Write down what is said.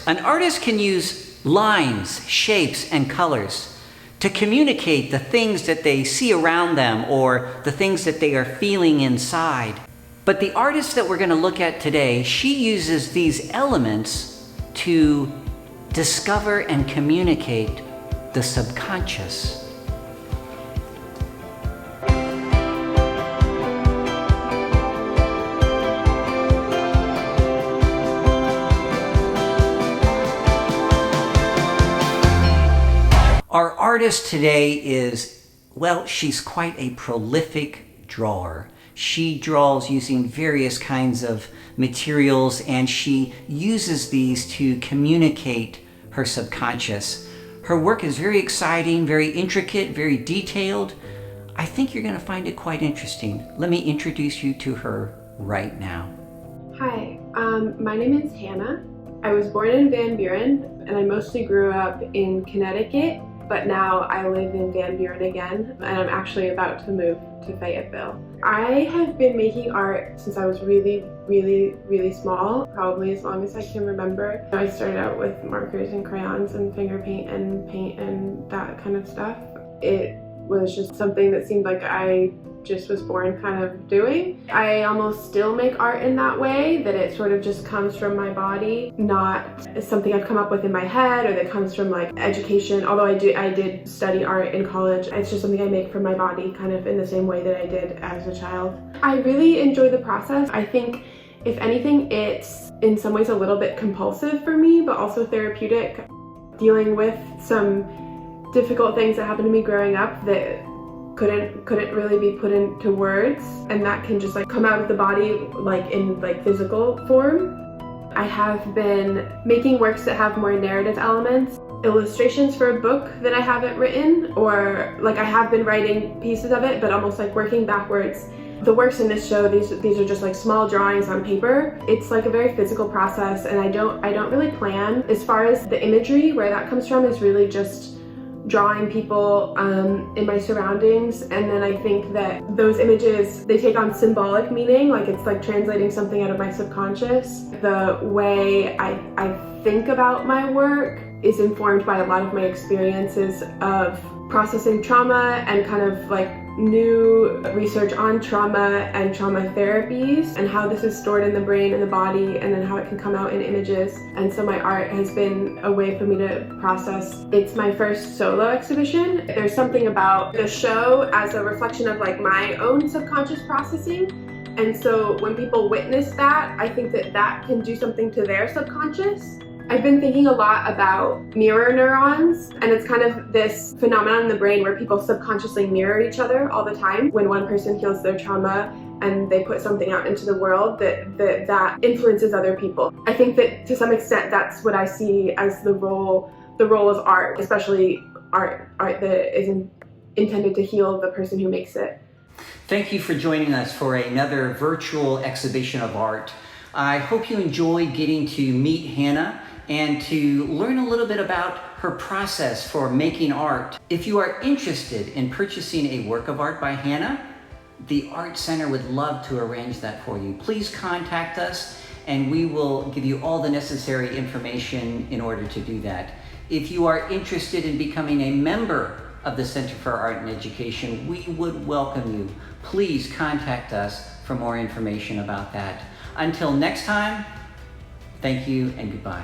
An artist can use lines, shapes, and colors to communicate the things that they see around them or the things that they are feeling inside. But the artist that we're going to look at today, she uses these elements to discover and communicate the subconscious. Our artist today is, well, she's quite a prolific drawer. She draws using various kinds of materials, and she uses these to communicate her subconscious. Her work is very exciting, very intricate, very detailed. I think you're going to find it quite interesting. Let me introduce you to her right now. Hi, my name is Hannah. I was born in Van Buren, and I mostly grew up in Connecticut, but now I live in Van Buren again, and I'm actually about to move to Fayetteville. I have been making art since I was really small, probably as long as I can remember. I started out with markers and crayons and finger paint and that kind of stuff. It was just something that seemed like I just was born kind of doing. I almost still make art in that way, that it sort of just comes from my body, not something I've come up with in my head or that comes from like education, although I did study art in college. It's just something I make from my body, kind of in the same way that I did as a child. I really enjoy the process. I think if anything, it's in some ways a little bit compulsive for me, but also therapeutic, dealing with some difficult things that happened to me growing up that couldn't really be put into words, and that can just like come out of the body like in like physical form. I have been making works that have more narrative elements, illustrations for a book that I haven't written, or like I have been writing pieces of it, but almost like working backwards. The works in this show, these are just like small drawings on paper. It's like a very physical process, and I don't really plan. As far as the imagery, where that comes from is really just drawing people in my surroundings, and then I think that those images, they take on symbolic meaning, like it's like translating something out of my subconscious. The way I think about my work is informed by a lot of my experiences of processing trauma and kind of like new research on trauma and trauma therapies and how this is stored in the brain and the body, and then how it can come out in images. And so my art has been a way for me to process. It's my first solo exhibition. There's something about the show as a reflection of like my own subconscious processing. And so when people witness that, I think that that can do something to their subconscious. I've been thinking a lot about mirror neurons, and it's kind of this phenomenon in the brain where people subconsciously mirror each other all the time. When one person heals their trauma and they put something out into the world, that influences other people. I think that to some extent that's what I see as the role of art, especially art that is intended to heal the person who makes it. Thank you for joining us for another virtual exhibition of art. I hope you enjoyed getting to meet Hannah and to learn a little bit about her process for making art. If you are interested in purchasing a work of art by Hannah, the Art Center would love to arrange that for you. Please contact us and we will give you all the necessary information in order to do that. If you are interested in becoming a member of the Center for Art and Education, we would welcome you. Please contact us for more information about that. Until next time, thank you and goodbye.